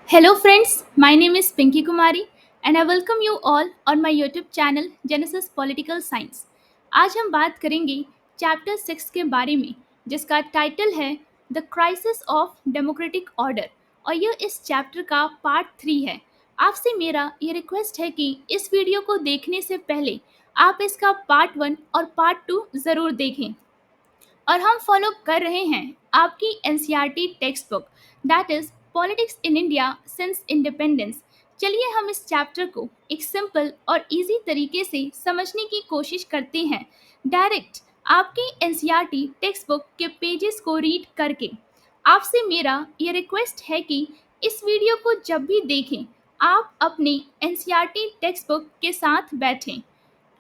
Hello friends, my name is Pinky Kumari and I welcome you all on my YouTube channel Genesis Political Science. आज हम बात करेंगे chapter 6 के बारे में जिसका टाइटल है the crisis of democratic order और यह इस चैप्टर का पार्ट 3 है। आपसे मेरा ये रिक्वेस्ट है कि इस वीडियो को देखने से पहले आप इसका पार्ट 1 और पार्ट 2 ज़रूर देखें। और हम फॉलो कर रहे हैं आपकी NCERT text book that is politics in India since independence. चलिए हम इस चैप्टर को एक सिंपल और इजी तरीके से समझने की कोशिश करते हैं डायरेक्ट आपकी एनसीईआरटी टेक्स्ट बुक के पेजेस को रीड करके। आपसे मेरा ये रिक्वेस्ट है कि इस वीडियो को जब भी देखें आप अपने एनसीईआरटी टेक्स्ट बुक के साथ बैठें।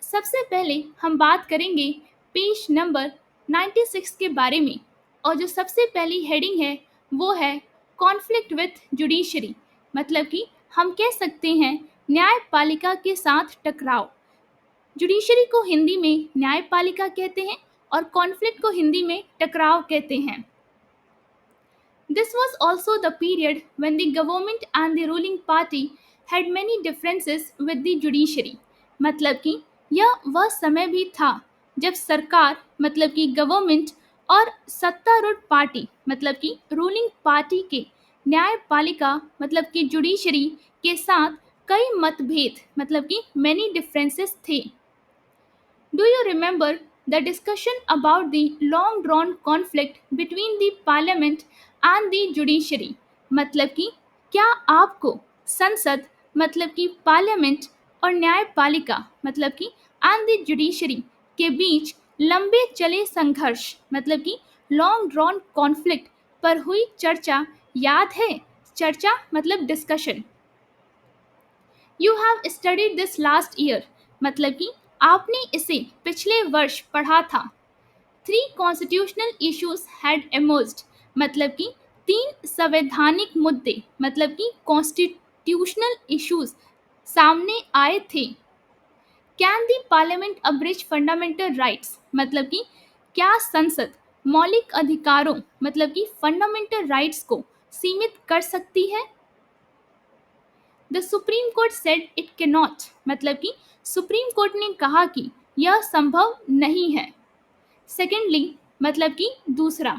सबसे पहले हम बात करेंगे पेज नंबर 96 के बारे में और जो सबसे पहली हेडिंग है वो है कॉन्फ्लिक्ट विथ जुडिशरी, मतलब कि हम कह सकते हैं न्यायपालिका के साथ टकराव। जुडिशरी को हिंदी में न्यायपालिका कहते हैं और कॉन्फ्लिक्ट को हिंदी में टकराव कहते हैं। This was also the period when the government and the ruling party had many differences with the judiciary। मतलब कि यह वह समय भी था जब सरकार मतलब कि गवर्नमेंट और सत्तारूढ़ पार्टी मतलब कि रूलिंग पार्टी के न्यायपालिका मतलब कि जुडिशरी के साथ कई मतभेद मतलब कि मैनी डिफरेंसेस थे। Do you remember the discussion about the long drawn conflict between the parliament and the judiciary? मतलब कि क्या आपको संसद मतलब कि पार्लियामेंट और न्यायपालिका मतलब कि एंड द जुडिशरी के बीच लंबे चले संघर्ष मतलब कि लॉन्ग ड्रॉन कॉन्फ्लिक्ट पर हुई चर्चा याद है? चर्चा मतलब discussion. You have studied this last year मतलब कि आपने इसे पिछले वर्ष पढ़ा था। Three constitutional issues had emerged मतलब कि तीन संवैधानिक मुद्दे मतलब कि कॉन्स्टिट्यूशनल इश्यूज सामने आए थे। Can the parliament abridge fundamental rights मतलब कि क्या संसद मौलिक अधिकारों मतलब कि फंडामेंटल राइट्स को सीमित कर सकती है? The supreme court said it can not मतलब कि सुप्रीम कोर्ट ने कहा कि यह संभव नहीं है। सेकेंडली मतलब कि दूसरा,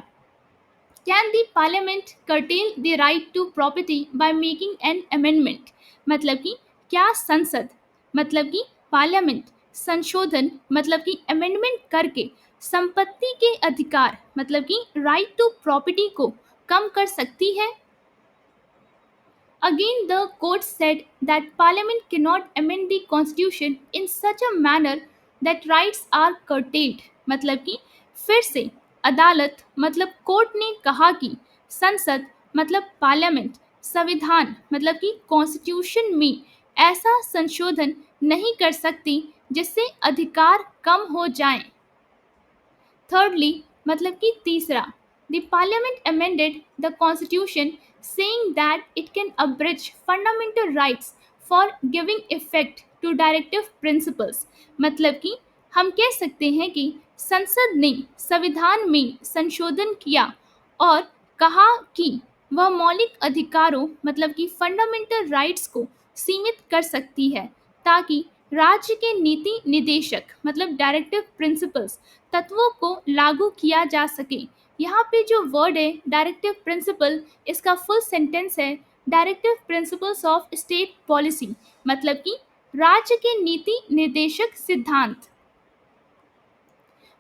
can the Parliament curtail the right to property by making an amendment मतलब कि क्या संसद मतलब कि पार्लियामेंट संशोधन मतलब कि अमेंडमेंट करके संपत्ति के अधिकार मतलब कि राइट टू प्रॉपर्टी को कम कर सकती है? Again, the court said that Parliament cannot amend the Constitution in such a manner that rights are curtailed। मतलब कि फिर से अदालत मतलब कोर्ट ने कहा कि संसद मतलब पार्लियामेंट संविधान मतलब कि कॉन्स्टिट्यूशन में ऐसा संशोधन नहीं कर सकती जिससे अधिकार कम हो जाएं। Thirdly, मतलब कि तीसरा, the parliament amended the constitution saying that it can abridge fundamental rights for giving effect to directive principles। मतलब कि हम कह सकते हैं कि संसद ने संविधान में संशोधन किया और कहा कि वह मौलिक अधिकारों मतलब कि फंडामेंटल राइट्स को सीमित कर सकती है ताकि राज्य के नीति निदेशक मतलब डायरेक्टिव प्रिंसिपल्स तत्वों को लागू किया जा सके। यहाँ पे जो वर्ड है डायरेक्टिव प्रिंसिपल, इसका फुल सेंटेंस है directive principles of state policy मतलब कि राज्य के नीति निर्देशक सिद्धांत।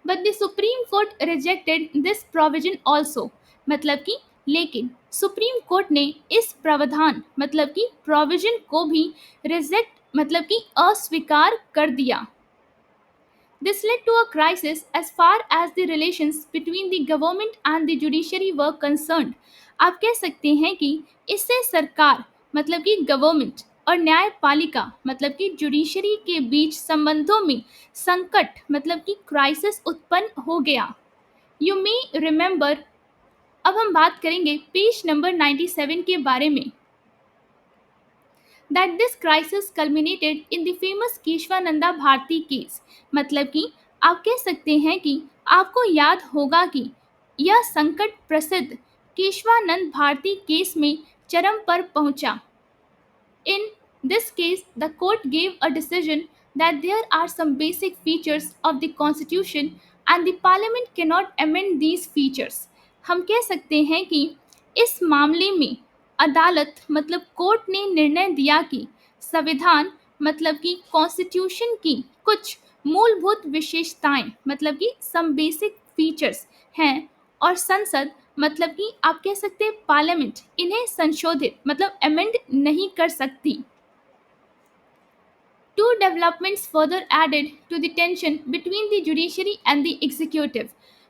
But the supreme court rejected this provision also मतलब कि लेकिन सुप्रीम कोर्ट ने इस प्रावधान मतलब कि प्रोविजन को भी रिजेक्ट मतलब कि अस्वीकार कर दिया। This led to a crisis as far as the relations between the government and the judiciary were concerned। आप कह सकते हैं कि इससे सरकार मतलब कि गवर्नमेंट और न्यायपालिका मतलब कि जुडिशरी के बीच संबंधों में संकट मतलब कि क्राइसिस उत्पन्न हो गया। यू मे रिमेंबर, अब हम बात करेंगे पेज नंबर 97 के बारे में। that this crisis culminated in the famous Kesavananda Bharati case मतलब कि आप कह सकते हैं कि आपको याद होगा कि यह संकट प्रसिद्ध केशवानंद भारती केस में चरम पर पहुंचा। In this case, the court gave a decision that there are some basic features of the constitution and the parliament cannot amend these features. हम कह सकते हैं कि इस मामले में अदालत मतलब कोर्ट ने निर्णय दिया कि संविधान मतलब कि कॉन्स्टिट्यूशन की कुछ मूलभूत विशेषताएं मतलब कि सम बेसिक फीचर्स हैं और संसद मतलब कि आप कह सकते हैं पार्लियामेंट इन्हें संशोधित मतलब अमेंड नहीं कर सकती। Two developments further added to the tension between the judiciary and the executive.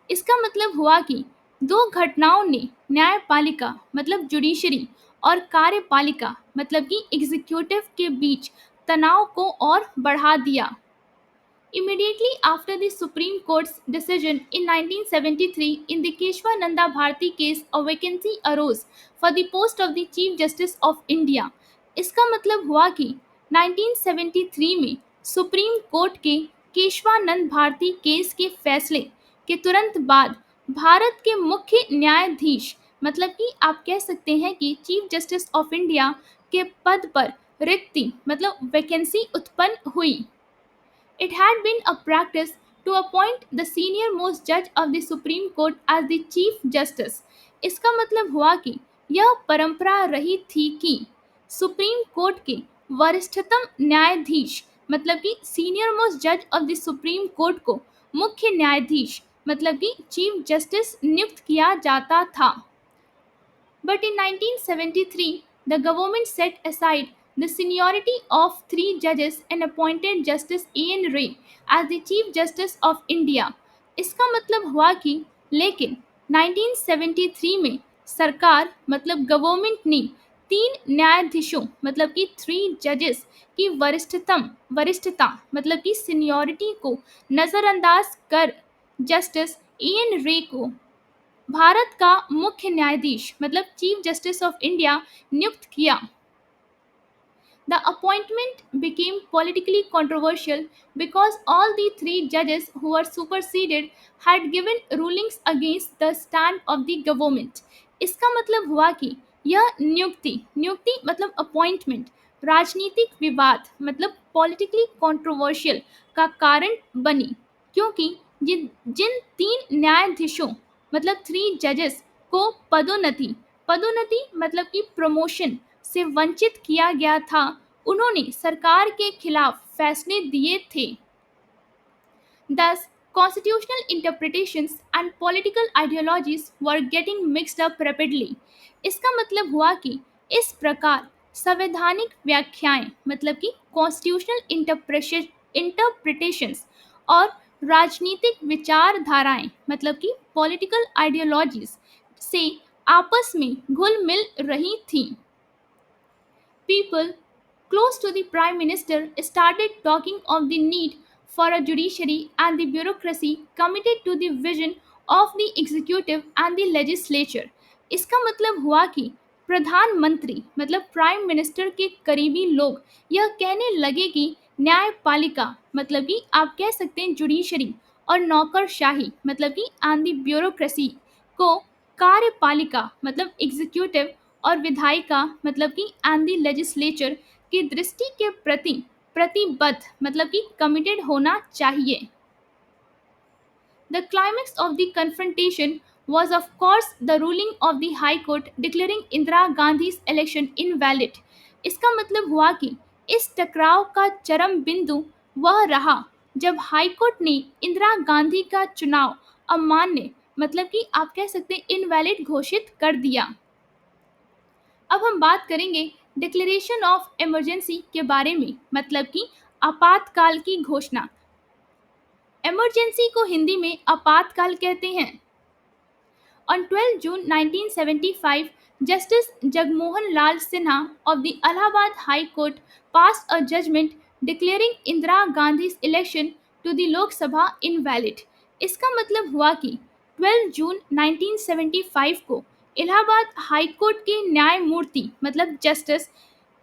इसका मतलब हुआ कि दो घटनाओं ने न्यायपालिका मतलब जुडिशरी और कार्यपालिका मतलब कि एग्जीक्यूटिव के बीच तनाव को और बढ़ा दिया। Immediately after the Supreme Court's decision in 1973 in the Keshwananda Bharati case, a vacancy arose for the post of the Chief Justice of India. इसका मतलब हुआ कि 1973 में सुप्रीम कोर्ट के केशवानंद भारती केस के फैसले के तुरंत बाद भारत के मुख्य न्यायाधीश मतलब कि आप कह सकते हैं कि चीफ जस्टिस ऑफ इंडिया के पद पर रिक्ति मतलब वैकेंसी उत्पन्न हुई। It had been a practice to appoint the senior most judge of the Supreme Court as the Chief Justice. इसका मतलब हुआ कि यह परंपरा रही थी कि सुप्रीम कोर्ट के वरिष्ठतम न्यायाधीश मतलब कि सीनियर मोस्ट जज ऑफ द सुप्रीम कोर्ट को मुख्य न्यायाधीश मतलब कि चीफ जस्टिस नियुक्त किया जाता था। But in 1973, the government set aside the seniority of three judges and appointed Justice A.N. Ray as the Chief Justice of India. इसका मतलब हुआ कि लेकिन 1973 में सरकार मतलब गवर्नमेंट ने तीन न्यायाधीशों मतलब कि थ्री जजेस की वरिष्ठता मतलब कि सीनियरिटी को नज़रअंदाज कर जस्टिस ए एन रे को भारत का मुख्य न्यायाधीश मतलब चीफ जस्टिस ऑफ इंडिया नियुक्त किया। The appointment became politically controversial because all the three judges who were superseded had given rulings against the stand of the government. इसका मतलब हुआ कि यह नियुक्ति मतलब अपॉइंटमेंट राजनीतिक विवाद मतलब पॉलिटिकली कंट्रोवर्शियल का कारण बनी क्योंकि जिन तीन न्यायाधीशों मतलब थ्री जजेस को पदोन्नति मतलब कि प्रमोशन से वंचित किया गया था उन्होंने सरकार के खिलाफ फैसले दिए थे। Thus, constitutional interpretations and political ideologies were getting mixed up rapidly. इसका मतलब हुआ कि इस प्रकार संवैधानिक व्याख्याएं मतलब कि कॉन्स्टिट्यूशनल इंटरप्रिटेशंस और राजनीतिक विचारधाराएं मतलब कि पॉलिटिकल आइडियोलॉजीज से आपस में घुल मिल रही थीं। People close to the Prime Minister started talking of the need for a judiciary and the bureaucracy committed to the vision of the executive and the legislature. इसका मतलब हुआ कि प्रधानमंत्री मतलब प्राइम मिनिस्टर के करीबी लोग यह कहने लगे कि न्यायपालिका मतलब कि आप कह सकते हैं जुडिशरी और नौकरशाही मतलब कि एंड द ब्यूरोक्रेसी को कार्यपालिका मतलब एग्जीक्यूटिव और विधायिका मतलब कि एंड द लेजिस्लेचर की दृष्टि के प्रति प्रतिबद्ध मतलब कि कमिटेड होना चाहिए। The climax of the confrontation was of course the ruling of the High Court declaring Indira Gandhi's election invalid. इसका मतलब हुआ कि इस टकराव का चरम बिंदु वह रहा जब हाई कोर्ट ने इंदिरा गांधी का चुनाव अमान्य मतलब कि आप कह सकते हैं इनवैलिड घोषित कर दिया। अब हम बात करेंगे डिक्लेरेशन ऑफ इमरजेंसी के बारे में मतलब कि आपातकाल की घोषणा। इमरजेंसी को हिंदी में आपातकाल कहते हैं। On 12 June 1975, Justice Jagmohan Lal Sinha of the Allahabad High Court passed a judgment declaring Indira Gandhi's election to the Lok Sabha invalid. इसका मतलब हुआ कि 12 जून 1975 को इलाहाबाद हाई कोर्ट के न्यायमूर्ति मतलब जस्टिस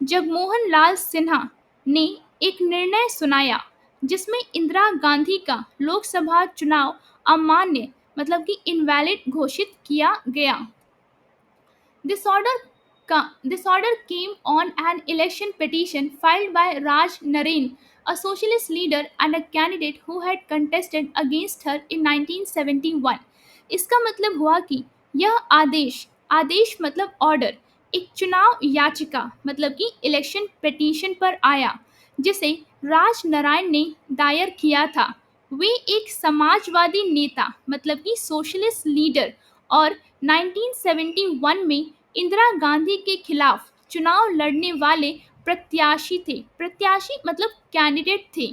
जगमोहन लाल सिन्हा ने एक निर्णय सुनाया जिसमें इंदिरा गांधी का लोकसभा चुनाव अमान्य मतलब कि इनवैलिड घोषित किया गया। This order This order came on an election petition filed by Raj Naren, a socialist leader and a candidate who had contested against her in 1971. इसका मतलब हुआ कि यह आदेश आदेश मतलब ऑर्डर एक चुनाव याचिका मतलब कि इलेक्शन पिटीशन पर आया जिसे राज नारायण ने दायर किया था। वे एक समाजवादी नेता मतलब कि सोशलिस्ट लीडर और 1971 में इंदिरा गांधी के खिलाफ चुनाव लड़ने वाले प्रत्याशी थे। प्रत्याशी मतलब कैंडिडेट थे।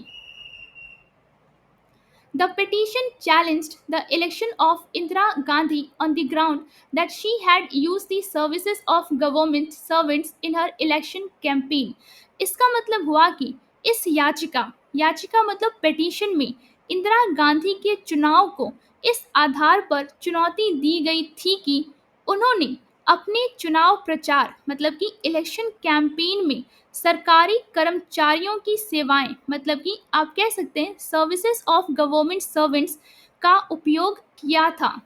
The petition challenged the election of Indira Gandhi on the ground that she had used the services of government servants in her election campaign. इसका मतलब हुआ कि इस याचिका याचिका मतलब पिटीशन में इंदिरा गांधी के चुनाव को इस आधार पर चुनौती दी गई थी कि उन्होंने अपने चुनाव प्रचार मतलब कि इलेक्शन कैंपेन में सरकारी कर्मचारियों की सेवाएं मतलब कि आप कह सकते हैं सर्विसेज ऑफ गवर्नमेंट सर्वेंट्स का उपयोग किया था।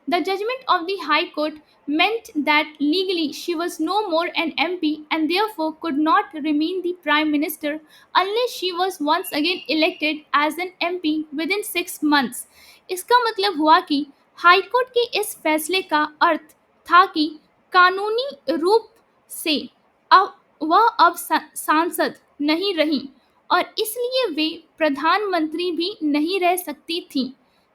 The judgment of the High Court meant that legally she was no more an MP and therefore could not remain the Prime Minister unless she was once again elected as an MP within 6 months. इसका मतलब हुआ कि high court के इस फैसले का अर्थ था कि कानूनी रूप से अब वह अब सांसद नहीं रही और इसलिए वे प्रधानमंत्री भी नहीं रह सकती थी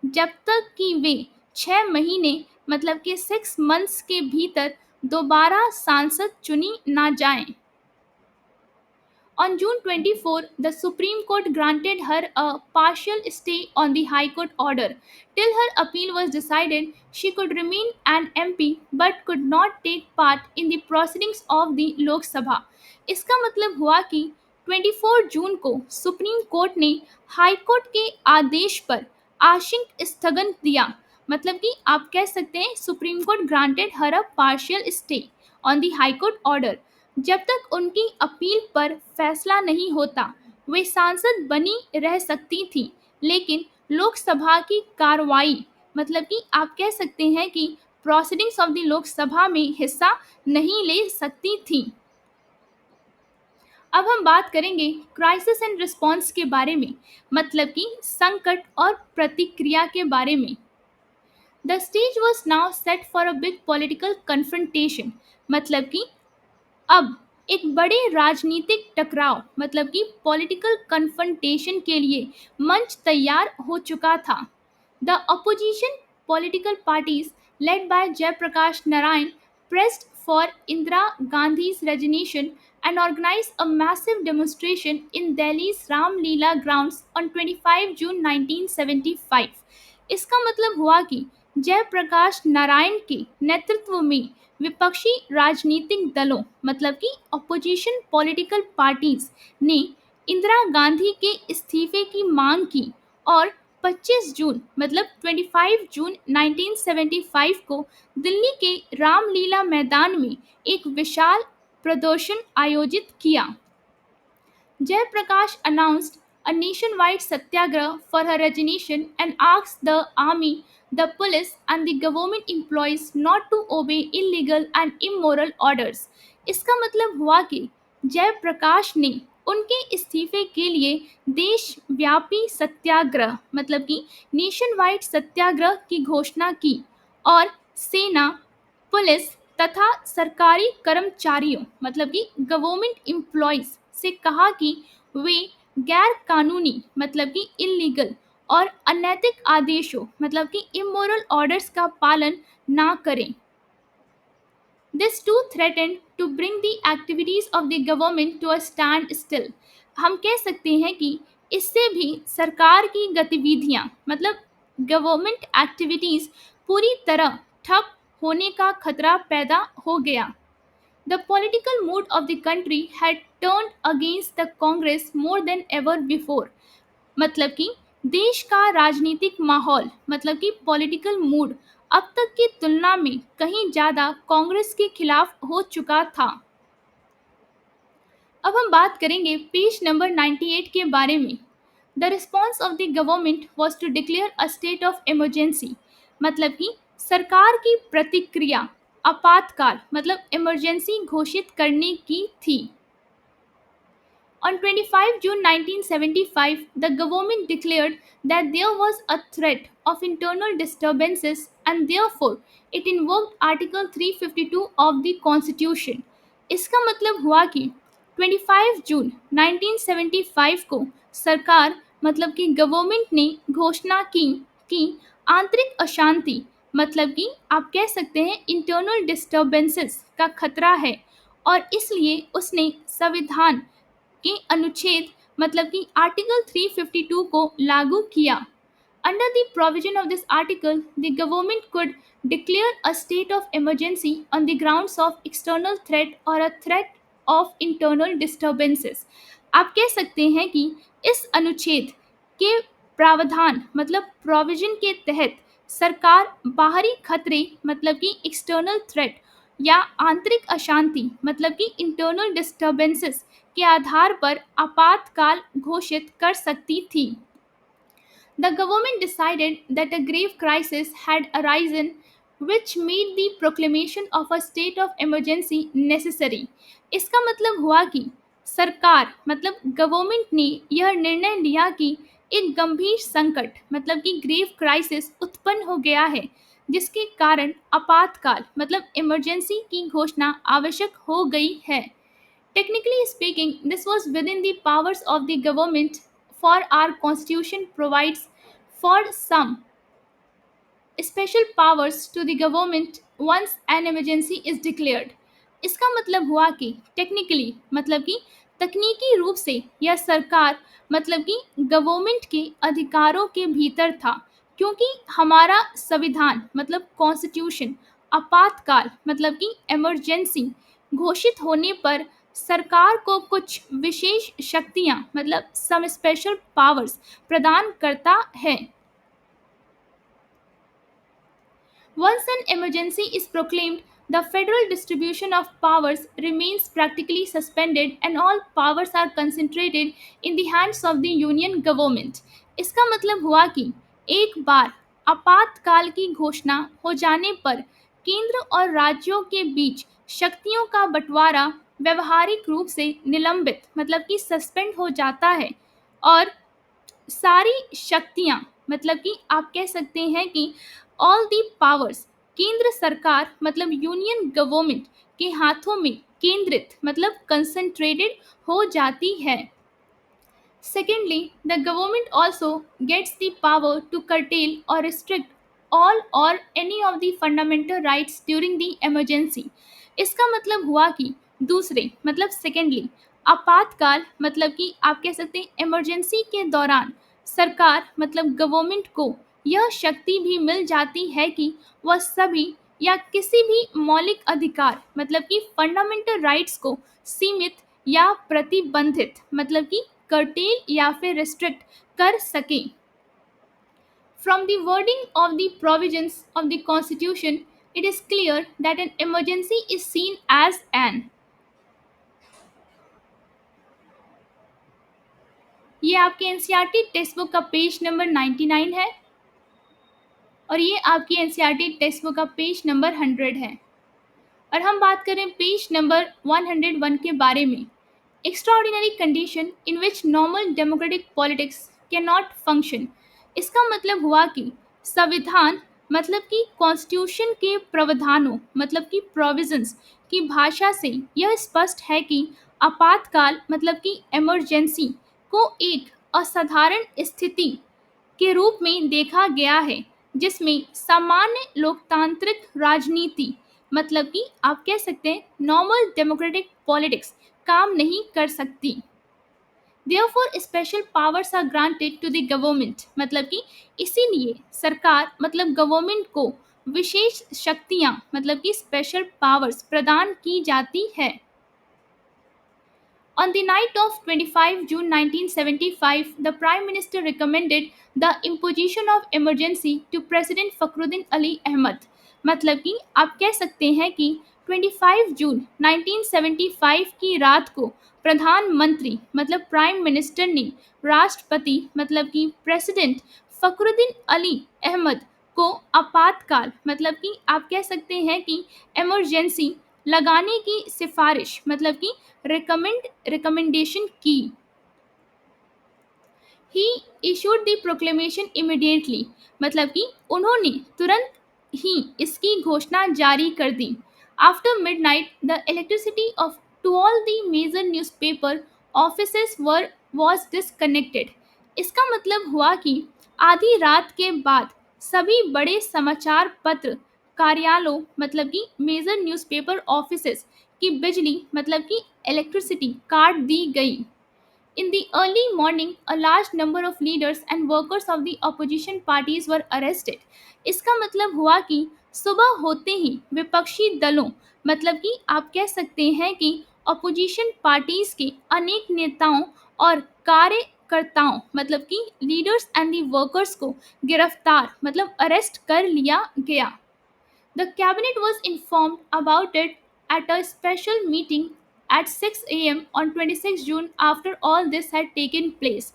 जब तक कि वे 6 महीने मतलब कि 6 मंथ्स के भीतर दोबारा सांसद चुनी ना जाएं। On June 24, the Supreme Court granted her a partial stay on the High Court order. Till her appeal was decided, she could remain an MP but could not take part in the proceedings of the Lok Sabha. इसका मतलब हुआ कि 24 जून को supreme court ने high court के आदेश पर आंशिक स्थगन दिया मतलब कि आप कह सकते हैं supreme court granted her a partial stay on the high court order. जब तक उनकी अपील पर फैसला नहीं होता वे सांसद बनी रह सकती थी लेकिन लोकसभा की कार्रवाई मतलब कि आप कह सकते हैं कि प्रोसीडिंग्स ऑफ द लोकसभा में हिस्सा नहीं ले सकती थी। अब हम बात करेंगे क्राइसिस एंड रिस्पांस के बारे में मतलब कि संकट और प्रतिक्रिया के बारे में। The stage was now set for a big political confrontation मतलब कि अब एक बड़े राजनीतिक टकराव मतलब कि पॉलिटिकल कन्फ्रंटेशन के लिए मंच तैयार हो चुका था। The opposition political parties led by Jayaprakash Narayan pressed for Indira Gandhi's resignation and organized a massive demonstration in Delhi's Ram Leela grounds on 25 June 1975। इसका मतलब हुआ कि जयप्रकाश नारायण के नेतृत्व में विपक्षी राजनीतिक दलों मतलब कि अपोजिशन पॉलिटिकल पार्टीज ने इंदिरा गांधी के इस्तीफे की मांग की और 25 जून मतलब 25 जून 1975 को दिल्ली के रामलीला मैदान में एक विशाल प्रदर्शन आयोजित किया। Jayaprakash announced a nationwide satyagraha for her resignation and asked the army, the police, and the government employees not to obey illegal and immoral orders। इसका मतलब हुआ कि जयप्रकाश ने उनके इस्तीफे के लिए देशव्यापी सत्याग्रह मतलब कि नेशन वाइड सत्याग्रह की घोषणा की और सेना पुलिस तथा सरकारी कर्मचारियों मतलब कि गवर्नमेंट एम्प्लॉयज से कहा कि वे गैर कानूनी मतलब कि इलीगल और अनैतिक आदेशों मतलब कि इमोरल ऑर्डर्स का पालन ना करें। This too threatened to bring the activities of the government to a standstill। हम कह सकते हैं कि इससे भी सरकार की गतिविधियां मतलब गवर्नमेंट एक्टिविटीज पूरी तरह ठप होने का खतरा पैदा हो गया। The political mood of the country had turned against the Congress more than ever before। मतलब कि देश का राजनीतिक माहौल मतलब कि पॉलिटिकल मूड अब तक की तुलना में कहीं ज़्यादा कांग्रेस के खिलाफ हो चुका था। अब हम बात करेंगे पेज नंबर 98 के बारे में। The response of the government was to declare a state of emergency मतलब कि सरकार की प्रतिक्रिया आपातकाल मतलब इमरजेंसी घोषित करने की थी। On 25 June 1975, the government declared that there was a threat of internal disturbances and therefore it invoked Article 352 of the Constitution. इसका मतलब हुआ कि 25 जून 1975 को सरकार मतलब कि गवर्नमेंट ने घोषणा की कि आंतरिक अशांति मतलब कि आप कह सकते हैं इंटरनल डिस्टर्बेंसेस का खतरा है और इसलिए उसने संविधान के अनुच्छेद मतलब कि आर्टिकल 352 को लागू किया। Under the provision of this article, the government could declare a state of emergency on the grounds of external threat or a threat of internal disturbances. आप कह सकते हैं कि इस अनुच्छेद के प्रावधान मतलब प्रोविजन के तहत सरकार बाहरी खतरे मतलब कि एक्सटर्नल थ्रेट या आंतरिक अशांति मतलब कि इंटरनल डिस्टर्बेंसेस के आधार पर आपातकाल घोषित कर सकती थी। The government decided that a grave crisis had arisen which made the proclamation of a state of emergency necessary. इसका मतलब हुआ कि सरकार मतलब गवर्नमेंट ने यह निर्णय लिया कि एक गंभीर संकट मतलब कि ग्रेव क्राइसिस उत्पन्न हो गया है जिसके कारण आपातकाल मतलब इमरजेंसी की घोषणा आवश्यक हो गई है। Technically speaking, this was within the powers of the government, for our constitution provides for some special powers to the government once an emergency is declared. इसका मतलब हुआ कि टेक्निकली मतलब कि तकनीकी रूप से यह सरकार मतलब कि गवर्नमेंट के अधिकारों के भीतर था क्योंकि हमारा संविधान मतलब कॉन्स्टिट्यूशन आपातकाल मतलब कि इमरजेंसी घोषित होने पर सरकार को कुछ विशेष शक्तियां मतलब सम स्पेशल पावर्स प्रदान करता है। Once an emergency is proclaimed, the federal distribution of powers remains practically suspended and all powers are concentrated in the hands of the union government. इसका मतलब हुआ कि एक बार आपातकाल की घोषणा हो जाने पर केंद्र और राज्यों के बीच शक्तियों का बंटवारा व्यवहारिक रूप से निलंबित मतलब कि सस्पेंड हो जाता है और सारी शक्तियां मतलब कि आप कह सकते हैं कि ऑल दी पावर्स केंद्र सरकार मतलब यूनियन गवर्नमेंट के हाथों में केंद्रित मतलब कंसंट्रेटेड हो जाती है। Secondly, the government also gets the power to curtail or restrict all or any of the fundamental rights during the emergency. इसका मतलब हुआ कि दूसरे मतलब सेकेंडली आपातकाल मतलब कि आप कह सकते हैं इमरजेंसी के दौरान सरकार मतलब गवर्नमेंट को यह शक्ति भी मिल जाती है कि वह सभी या किसी भी मौलिक अधिकार मतलब कि फंडामेंटल राइट्स को सीमित या प्रतिबंधित मतलब कि curtail या फिर restrict कर सकें। From the wording of the provisions of the Constitution, it is clear that an emergency is seen as an ये आपके एनसीईआरटी टेक्स्ट बुक का पेज नंबर 99 है और ये आपकी एनसीईआरटी टेक्स्ट बुक का पेज नंबर 100 है। और हम बात करें पेज नंबर 101 के बारे में। Extraordinary condition in which normal democratic politics can not function. इसका मतलब हुआ कि संविधान मतलब कि कॉन्स्टिट्यूशन के प्रावधानों मतलब कि प्रोविजंस की भाषा से यह स्पष्ट है कि आपातकाल मतलब कि इमरजेंसी को एक असाधारण स्थिति के रूप में देखा गया है जिसमें सामान्य लोकतांत्रिक राजनीति मतलब कि आप कह सकते हैं नॉर्मल डेमोक्रेटिक पॉलिटिक्स काम नहीं कर सकती। Therefore, special powers are granted to the government मतलब कि इसीलिए सरकार मतलब गवर्नमेंट को विशेष शक्तियां मतलब कि स्पेशल पावर्स प्रदान की जाती है। On the night of 25 June 1975, the Prime Minister recommended the imposition of emergency to President Fakhruddin Ali Ahmad. मतलब कि आप कह सकते हैं कि 25 जून 1975 की रात को प्रधानमंत्री मतलब प्राइम मिनिस्टर ने राष्ट्रपति मतलब कि प्रेसिडेंट फखरुद्दीन अली अहमद को आपातकाल मतलब कि आप कह सकते हैं कि इमरजेंसी लगाने की सिफारिश मतलब कि रिकमेंडेशन की। He issued the proclamation immediately मतलब कि उन्होंने तुरंत ही इसकी घोषणा जारी कर दी। After midnight the electricity off to all the major newspaper offices were was disconnected. इसका मतलब हुआ कि आधी रात के बाद सभी बड़े समाचार पत्र कार्यालयों मतलब कि मेजर न्यूज़पेपर ऑफिसेस की बिजली मतलब कि इलेक्ट्रिसिटी काट दी गई। In the early morning, a large number of leaders and workers of the opposition parties were arrested. इसका मतलब हुआ कि सुबह होते ही विपक्षी दलों मतलब कि आप कह सकते हैं कि ऑपोजिशन पार्टीज के अनेक नेताओं और कार्यकर्ताओं मतलब कि लीडर्स एंड दी वर्कर्स को गिरफ्तार मतलब अरेस्ट कर लिया गया। The cabinet was informed about it at a special meeting at 6 a.m. on 26 June after all this had taken place.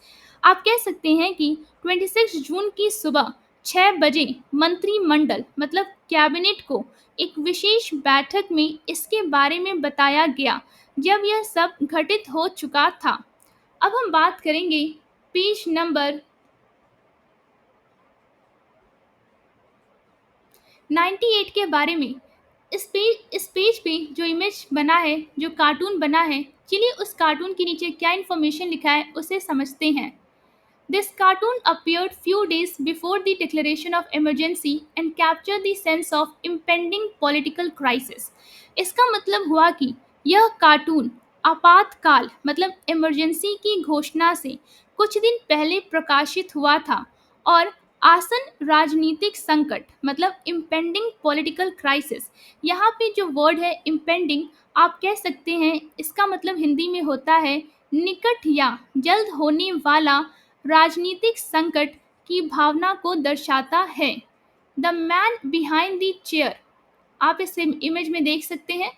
आप कह सकते हैं कि 26 जून की सुबह 6 बजे मंत्रिमंडल मतलब कैबिनेट को एक विशेष बैठक में इसके बारे में बताया गया जब यह सब घटित हो चुका था। अब हम बात करेंगे पेज नंबर 98 के बारे में। इस पेज पे जो इमेज बना है जो कार्टून बना है, चलिए उस कार्टून के नीचे क्या इन्फॉर्मेशन लिखा है उसे समझते हैं। This cartoon appeared few days before the declaration of emergency and captured the sense of impending political crisis. इसका मतलब हुआ कि यह कार्टून आपातकाल मतलब इमरजेंसी की घोषणा से कुछ दिन पहले प्रकाशित हुआ था और आसन राजनीतिक संकट मतलब इम्पेंडिंग पॉलिटिकल क्राइसिस। यहाँ पे जो वर्ड है इम्पेंडिंग आप कह सकते हैं इसका मतलब हिंदी में होता है निकट या जल्द होने वाला राजनीतिक संकट की भावना को दर्शाता है। The man behind the chair आप इस इमेज में देख सकते हैं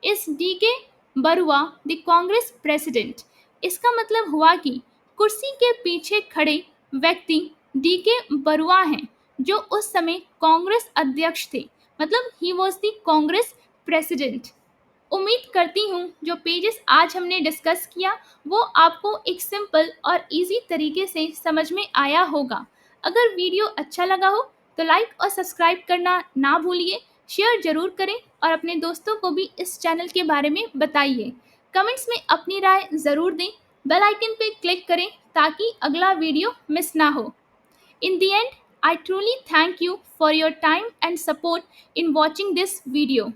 इस डी के बरुआ द कांग्रेस प्रेसिडेंट। इसका मतलब हुआ कि कुर्सी के पीछे खड़े व्यक्ति डी के बरुआ हैं जो उस समय कांग्रेस अध्यक्ष थे मतलब he was the Congress president. उम्मीद करती हूँ जो पेजेस आज हमने डिस्कस किया वो आपको एक सिंपल और इजी तरीके से समझ में आया होगा। अगर वीडियो अच्छा लगा हो तो लाइक और सब्सक्राइब करना ना भूलिए, शेयर जरूर करें और अपने दोस्तों को भी इस चैनल के बारे में बताइए। कमेंट्स में अपनी राय ज़रूर दें, बेल आइकन पे क्लिक करें ताकि अगला वीडियो मिस ना हो। In the end, I truly thank you for your time and support in watching this video.